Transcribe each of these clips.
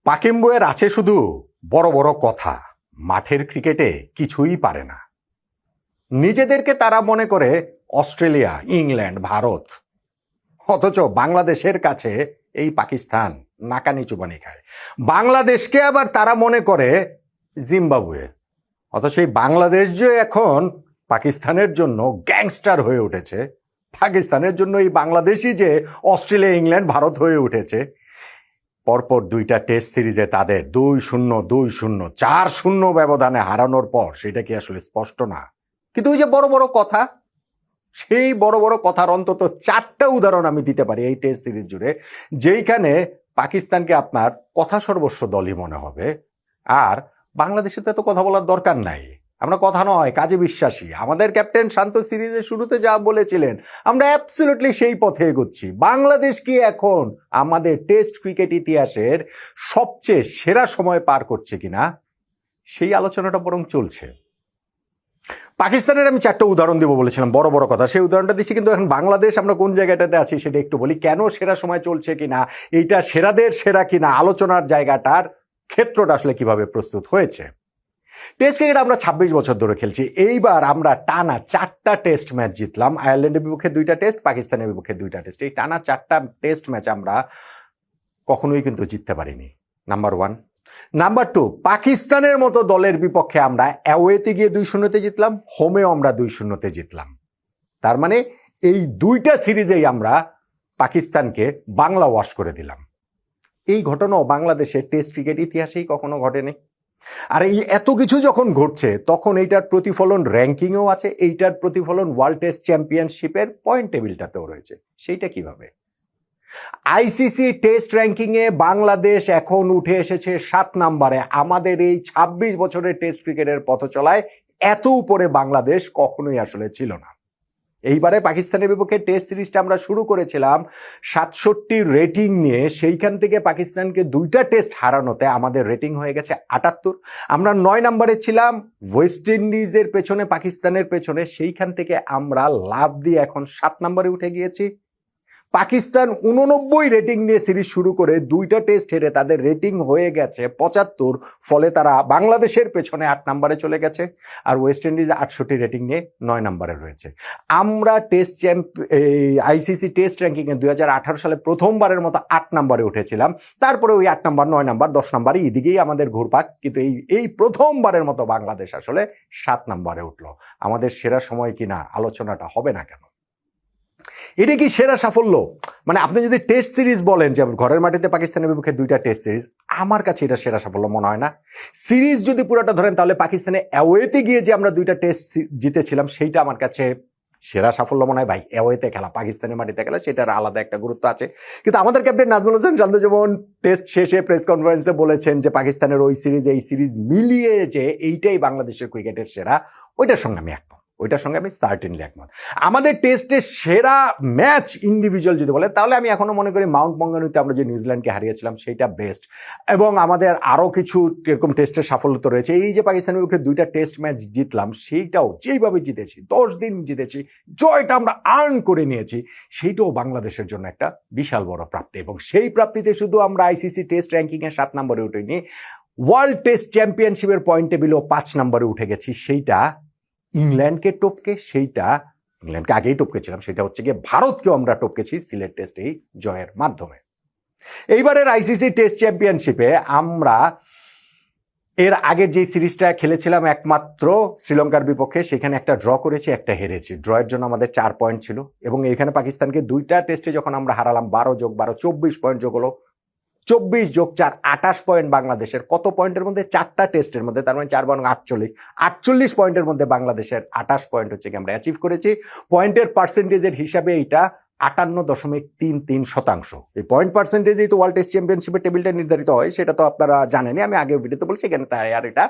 পাকিম বইয়ের আছে শুধু বড় বড় কথা, মাঠের ক্রিকেটে কিছুই পারে না। নিজেদেরকে তারা মনে করে অস্ট্রেলিয়া, ইংল্যান্ড, ভারত, অথচ বাংলাদেশের কাছে এই পাকিস্তান নাকানি চুবানি খায়। বাংলাদেশকে আবার তারা মনে করে জিম্বাবুয়ে, অথচ এই বাংলাদেশ যে এখন পাকিস্তানের জন্য গ্যাংস্টার হয়ে উঠেছে, পাকিস্তানের জন্য এই বাংলাদেশই যে অস্ট্রেলিয়া, ইংল্যান্ড, ভারত হয়ে উঠেছে। পরপর দুইটা টেস্ট সিরিজে তাদের 2-0, 2-0, 4-0 ব্যবধানে হারানোর পর সেটা কি আসলে স্পষ্ট না? কিন্তু ওই যে বড় বড় কথা, সেই বড় বড় কথার অন্তত 4টা উদাহরণ আমি দিতে পারি এই টেস্ট সিরিজ জুড়ে, যেইখানে পাকিস্তানকে আপনার কথা সর্বস্ব দলই মনে হবে। আর বাংলাদেশে তো এত কথা বলার দরকার নাই, আমরা কথা নয় কাজে বিশ্বাসী। আমাদের ক্যাপ্টেন শান্ত সিরিজের শুরুতে যা বলেছিলেন, আমরা অ্যাবসলিউটলি সেই পথে এগোচ্ছি। বাংলাদেশ কি এখন আমাদের টেস্ট ক্রিকেট ইতিহাসের সবচেয়ে সেরা সময় পার করছে কিনা, সেই আলোচনাটা বরং চলছে। পাকিস্তানের আমি 4টা উদাহরণ দেবো বলেছিলাম, বড় বড় কথা, সেই উদাহরণটা দিচ্ছি। কিন্তু এখন বাংলাদেশ আমরা কোন জায়গাটাতে আছি সেটা একটু বলি, কেন সেরা সময় চলছে কিনা, এইটা সেরাদের সেরা কিনা, আলোচনার জায়গাটার ক্ষেত্রটা আসলে কিভাবে প্রস্তুত হয়েছে। টেস্ট ক্রিকেট আমরা 26 বছর ধরে খেলছি। এইবার আমরা টানা 4টা টেস্ট ম্যাচ জিতলাম। আয়ারল্যান্ডের বিপক্ষে 2টা টেস্ট, পাকিস্তানের বিপক্ষে 2টা টেস্ট। এই টানা 4টা টেস্ট ম্যাচ আমরা কখনোই কিন্তু জিততে পারিনি, নাম্বার 1। নাম্বার 2, পাকিস্তানের মতো দলের বিপক্ষে আমরা অ্যাওয়েতে গিয়ে 2-0 জিতলাম, হোমেও আমরা 2-0 জিতলাম। তার মানে এই 2টা সিরিজেই আমরা পাকিস্তানকে বাংলা ওয়াশ করে দিলাম। এই ঘটনাও বাংলাদেশের টেস্ট ক্রিকেট ইতিহাসেই কখনো ঘটেনি। আর এই এত কিছু যখন ঘটছে, তখন এইটার প্রতিফলন র্যাঙ্কিংয়েও আছে, এইটার প্রতিফলন ওয়ার্ল্ড টেস্ট চ্যাম্পিয়নশিপের পয়েন্ট টেবিলটাতেও রয়েছে। সেইটা কিভাবে? আইসিসি টেস্ট র্যাঙ্কিংয়ে বাংলাদেশ এখন উঠে এসেছে 7 নম্বরে। আমাদের এই 26 বছরের টেস্ট ক্রিকেটের পথ চলায় এত উপরে বাংলাদেশ কখনোই আসলে ছিল না। এইবারে পাকিস্তানের বিপক্ষে টেস্ট সিরিজটা আমরা শুরু করেছিলাম 67 রেটিং নিয়ে। সেইখান থেকে পাকিস্তানকে 2টা টেস্ট হারানোতে আমাদের রেটিং হয়ে গেছে 78। আমরা 9 নম্বরে ছিলাম ওয়েস্ট ইন্ডিজের পেছনে, পাকিস্তানের পেছনে। সেইখান থেকে আমরা লাভ দিয়ে এখন 7 নম্বরে উঠে গিয়েছি। পাকিস্তান 89 রেটিং নিয়ে সিরিজ শুরু করে 2টা টেস্ট হেরে তাদের রেটিং হয়ে গেছে 75, ফলে তারা বাংলাদেশের পেছনে 8 নম্বরে চলে গেছে। আর ওয়েস্ট ইন্ডিজ 68 রেটিং নিয়ে 9 নম্বরে রয়েছে। আমরা টেস্ট আইসিসি টেস্ট র্যাঙ্কিংয়ে 2018 সালে প্রথমবারের মতো 8 নম্বরে উঠেছিলাম। তারপরে ওই 8 নম্বর, 9 নম্বর, 10 নম্বরে এদিকেই আমাদের ঘুরপাক। কিন্তু এই প্রথমবারের মতো বাংলাদেশ আসলে 7 নম্বরে উঠলো। আমাদের সেরা সময় কিনা আলোচনাটা হবে না কেন? এটা কি সেরা সাফল্য? মানে আপনি যদি টেস্ট সিরিজ বলেন, যে ঘরের মাটিতে পাকিস্তানের বিপক্ষে 2টা টেস্ট সিরিজ, আমার কাছে এটা সেরা সাফল্য মনে হয় না। সিরিজ যদি পুরোটা ধরেন, তাহলে পাকিস্তানে অ্যাওয়েতে গিয়ে যে আমরা 2টা টেস্ট জিতেছিলাম, সেইটা আমার কাছে সেরা সাফল্য মনে হয়। ভাই, অ্যাওয়েতে খেলা, পাকিস্তানের মাটিতে খেলা, সেটার আলাদা একটা গুরুত্ব আছে। কিন্তু আমাদের ক্যাপ্টেন নাজমুল হোসেন শান্ত যেমন টেস্ট শেষে প্রেস কনফারেন্সে বলেছেন যে পাকিস্তানের ওই সিরিজ এই সিরিজ মিলিয়ে যে এইটাই বাংলাদেশের ক্রিকেটের সেরা, ওইটার সঙ্গে আমি একমত, ওইটার সঙ্গে আমি সার্টেনলি একমত। আমাদের টেস্টের সেরা ম্যাচ ইন্ডিভিজুয়াল যদি বলে, তাহলে আমি এখনো মনে করি মাউন্ট মঙ্গানুতে আমরা যে নিউজিল্যান্ডকে হারিয়েছিলাম সেইটা বেস্ট। এবং আমাদের আরও কিছু এরকম টেস্টের সাফল্য তো রয়েছে। এই যে পাকিস্তানের বিপক্ষে 2টা টেস্ট ম্যাচ জিতলাম, সেইটাও যেইভাবে জিতেছি, 10 দিন জিতেছি, জয়টা আমরা আর্ন করে নিয়েছি, সেইটাও বাংলাদেশের জন্য একটা বিশাল বড় প্রাপ্তি। এবং সেই প্রাপ্তিতে শুধু আমরা আইসিসি টেস্ট র্যাঙ্কিংয়ে 7 নম্বরে উঠিনি, ওয়ার্ল্ড টেস্ট চ্যাম্পিয়নশিপের পয়েন্ট টেবিলেও 5 নম্বরে উঠে গেছি। সেইটা ইংল্যান্ডকে টপকে, সেইটা ইংল্যান্ডকে আগেই টপকেছিলাম, সেটা হচ্ছে গিয়ে ভারতকেও আমরা টপকেছি সিলেট টেস্ট এই জয়ের মাধ্যমে। এইবারের আইসিসি টেস্ট চ্যাম্পিয়নশিপে আমরা এর আগের যে সিরিজটা খেলেছিলাম একমাত্র শ্রীলঙ্কার বিপক্ষে, সেখানে একটা ড্র করেছি, একটা হেরেছি। ড্রয়ের জন্য আমাদের 4 পয়েন্ট ছিল। এবং এখানে পাকিস্তানকে 2টা টেস্টে যখন আমরা হারালাম, 12 যোগ 12 24 পয়েন্ট যোগ হলো, 24 যোগ 4 28 পয়েন্ট বাংলাদেশের। কত পয়েন্টের মধ্যে? 4টা টেস্টের মধ্যে, তার মানে 4 × 48 পয়েন্টের মধ্যে বাংলাদেশের 28 পয়েন্ট হচ্ছে কি আমরা অ্যাচিভ করেছি। পয়েন্টের পার্সেন্টেজের হিসাবে এইটা 58.33%। এই পয়েন্ট পার্সেন্টেজেই তো ওয়ার্ল্ড টেস্ট চ্যাম্পিয়নশিপের টেবিলটা নির্ধারিত হয়, সেটা তো আপনারা জানেনই, আমি আগের ভিডিওতে বলছি, এখানে তাই আর এটা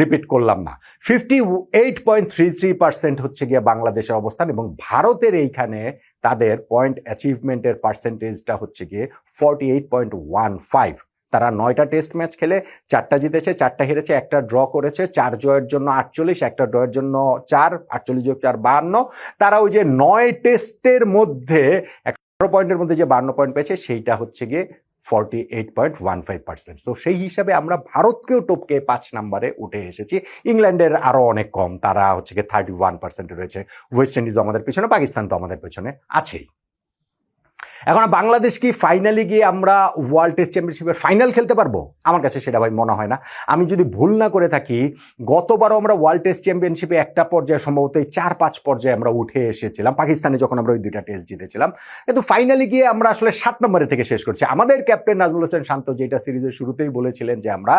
রিপিট করলাম না। 58.33% হচ্ছে গিয়ে বাংলাদেশের অবস্থান। এবং ভারতের এইখানে তাদের পয়েন্ট অ্যাচিভমেন্টের পার্সেন্টেজটা হচ্ছে গিয়ে 48.15। তারা 9টা টেস্ট ম্যাচ খেলে 4টা জিতেছে, 4টা হেরেছে, একটা ড্র করেছে। 4 জয়ের জন্য 48, একটা ড্রয়ের জন্য 4, 48 যোগ 4 52। তারা ওই যে 9 টেস্টের মধ্যে 11 পয়েন্টের মধ্যে যে 52 পয়েন্ট পেয়েছে, সেইটা হচ্ছে গিয়ে 48.15%। সো সেই হিসাবে আমরা ভারতকেও টপকে 5 নম্বরে উঠে এসেছি। ইংল্যান্ডের আরও অনেক কম, তারা হচ্ছে গিয়ে 31% রয়েছে। ওয়েস্ট ইন্ডিজও আমাদের পেছনে, পাকিস্তান তো আমাদের পেছনে আছেই। এখন বাংলাদেশ কি ফাইনালি গিয়ে আমরা ওয়ার্ল্ড টেস্ট চ্যাম্পিয়নশিপের ফাইনাল খেলতে পারবো? আমার কাছে সেটা ভাই মনে হয় না। আমি যদি ভুল না করে থাকি, গতবারও আমরা ওয়ার্ল্ড টেস্ট চ্যাম্পিয়নশিপে একটা পর্যায়ে সম্ভবত এই 4-5 পর্যায়ে আমরা উঠে এসেছিলাম, পাকিস্তানে যখন আমরা ওই 2টা টেস্ট জিতেছিলাম। কিন্তু ফাইনালি গিয়ে আমরা আসলে 7 নম্বরে থেকে শেষ করছি। আমাদের ক্যাপ্টেন নাজমুল হোসেন শান্ত যেটা সিরিজের শুরুতেই বলেছিলেন যে আমরা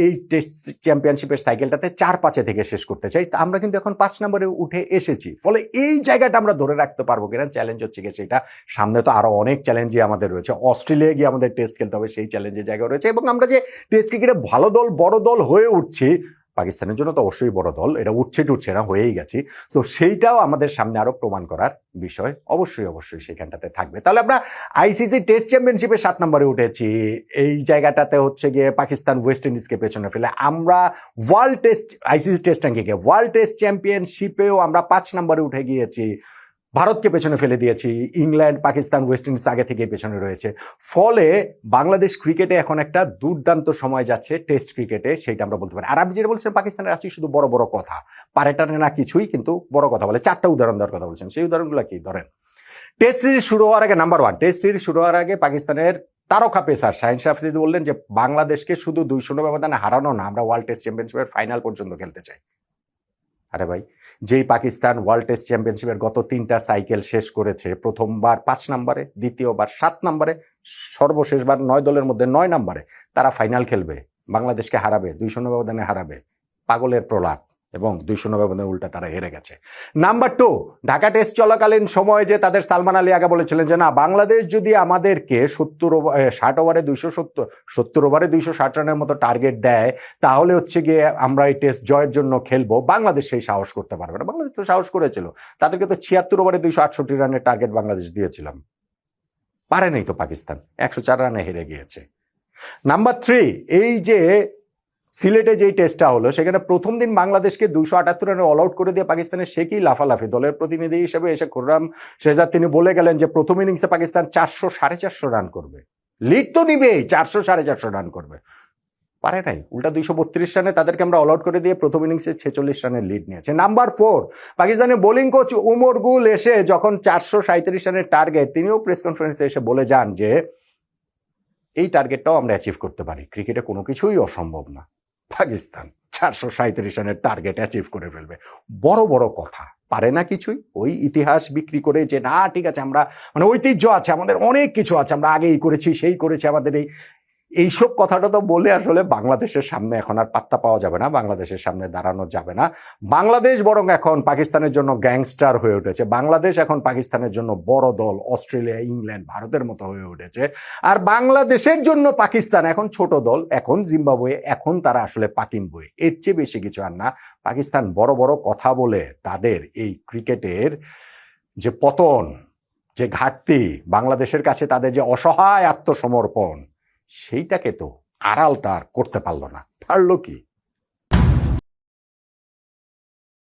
এই টেস্ট চ্যাম্পিয়নশিপের সাইকেলটাতে 4-5 থেকে শেষ করতে চাই, তা আমরা কিন্তু এখন 5 নম্বরে উঠে এসেছি। ফলে এই জায়গাটা আমরা ধরে রাখতে পারবো কিনা, চ্যালেঞ্জ হচ্ছে গিয়ে সেটা। সামনে তো আরও অনেক চ্যালেঞ্জই আমাদের রয়েছে। অস্ট্রেলিয়া গিয়ে আমাদের টেস্ট খেলতে হবে, সেই চ্যালেঞ্জের জায়গা রয়েছে। এবং আমরা যে টেস্ট ক্রিকেটে ভালো দল, বড় দল হয়ে উঠছি, পাকিস্তানের জন্য তো অবশ্যই বড় দল, এটা উঠছে না, হয়েই গেছি। তো সেইটাও আমাদের সামনে আরও প্রমাণ করার বিষয় অবশ্যই সেখানটাতে থাকবে। তাহলে আমরা আইসিসি টেস্ট চ্যাম্পিয়নশিপে 7 নম্বরে উঠেছি, এই জায়গাটাতে হচ্ছে গিয়ে পাকিস্তান ওয়েস্ট ইন্ডিজকে পেছনে ফেলে আমরা ওয়ার্ল্ড টেস্ট আইসিসি টেস্ট র্যাঙ্কিংয়ে ওয়ার্ল্ড টেস্ট চ্যাম্পিয়নশিপেও আমরা 5 নম্বরে উঠে গিয়েছি, ভারতকে পেছনে ফেলে দিয়েছি। ইংল্যান্ড, পাকিস্তান, ওয়েস্ট ইন্ডিজ আগে থেকে পেছনে রয়েছে। ফলে বাংলাদেশ ক্রিকেটে এখন একটা দুর্দান্ত সময় যাচ্ছে টেস্ট ক্রিকেটে, সেটা আমরা বলতে পারি। আর আমি যেটা বলছিলাম, পাকিস্তানের আছে শুধু বড় বড় কথা, পারেটানে না কিছুই, কিন্তু বড় কথা বলে। 4টা উদাহরণ দেওয়ার কথা বলছেন, সেই উদাহরণগুলো কি? ধরেন, টেস্ট সিরিজ শুরু হওয়ার আগে নাম্বার 1 টেস্ট সিরিজ শুরু হওয়ার আগে পাকিস্তানের তারকা পেসার শাহিন শাহ আফ্রিদি বললেন যে বাংলাদেশকে শুধু 2-0 ব্যবধানে হারানো না, আমরা ওয়ার্ল্ড টেস্ট চ্যাম্পিয়নশিপের ফাইনাল পর্যন্ত খেলতে চাই। আরে ভাই, যেই পাকিস্তান ওয়ার্ল্ড টেস্ট চ্যাম্পিয়নশিপের গত 3টা সাইকেল শেষ করেছে, প্রথমবার 5 নম্বরে, দ্বিতীয়বার 7 নম্বরে, সর্বশেষবার 9 দলের মধ্যে 9 নম্বরে, তারা ফাইনাল খেলবে, বাংলাদেশকে হারাবে, 2-0 ব্যবধানে হারাবে। পাগলের প্রলাপ। এবং 2-0 ব্যবধানে উল্টা তারা হেরে গেছে। নাম্বার 2, ঢাকা টেস্ট চলাকালীন সময়ে যে তাদের সালমান আলী আগে বলেছিলেন যে না, বাংলাদেশ যদি আমাদেরকে 60 ওভারে 270 ওভারে 260 রানের মতো টার্গেট দেয়, তাহলে হচ্ছে গিয়ে আমরা এই টেস্ট জয়ের জন্য খেলবো। বাংলাদেশ সেই সাহস করতে পারবে না। বাংলাদেশ তো সাহস করেছিল, তাদেরকে তো 76 ওভারে 268 রানের টার্গেট বাংলাদেশ দিয়েছিলাম, পারে নাই তো পাকিস্তান, 104 রানে হেরে গিয়েছে। নাম্বার 3, এই যে সিলেটে যেই টেস্টটা হলো, সেখানে প্রথম দিন বাংলাদেশকে 278 রানে অল আউট করে দিয়ে পাকিস্তানের সে কি লাফালাফি। দলের প্রতিনিধি হিসেবে এসে খুররাম শেহজাদ তিনি বলে গেলেন যে প্রথম ইনিংসে পাকিস্তান 400-450 রান করবে, লিড তো নিবেই, 400-450 রান করবে। পারে নাই, উল্টা 232 রানে তাদেরকে আমরা অল আউট করে দিয়ে প্রথম ইনিংসে 46 রানের লিড নিয়েছে। নাম্বার 4, পাকিস্তানের বোলিং কোচ উমর গুল এসে যখন 437 রানের টার্গেট, তিনিও প্রেস কনফারেন্সে এসে বলে যান যে এই টার্গেটটাও আমরা অ্যাচিভ করতে পারি, ক্রিকেটে কোনো কিছুই অসম্ভব না। পাকিস্তান 437 রানের টার্গেট অ্যাচিভ করে ফেলবে, বড় বড় কথা, পারে না কিছুই। ওই ইতিহাস বিক্রি করে যে না ঠিক আছে, আমরা মানে ঐতিহ্য আছে আমাদের, অনেক কিছু আছে, আমরা আগেই করেছি, সেই করেছি, আমাদের এইসব কথাটা তো বলে আসলে বাংলাদেশের সামনে এখন আর পাত্তা পাওয়া যাবে না, বাংলাদেশের সামনে দাঁড়ানো যাবে না। বাংলাদেশ বরং এখন পাকিস্তানের জন্য গ্যাংস্টার হয়ে উঠেছে। বাংলাদেশ এখন পাকিস্তানের জন্য বড় দল, অস্ট্রেলিয়া, ইংল্যান্ড, ভারতের মতো হয়ে উঠেছে। আর বাংলাদেশের জন্য পাকিস্তান এখন ছোট দল, এখন জিম্বাবুয়ে, এখন তারা আসলে পাকিম বয়ে, এর চেয়ে বেশি কিছু আর না। পাকিস্তান বড় বড় কথা বলে তাদের এই ক্রিকেটের যে পতন, যে ঘাটতি, বাংলাদেশের কাছে তাদের যে অসহায় আত্মসমর্পণ, সেইটাকে তো আড়ালটা করতে পারলো না। পারলো কি?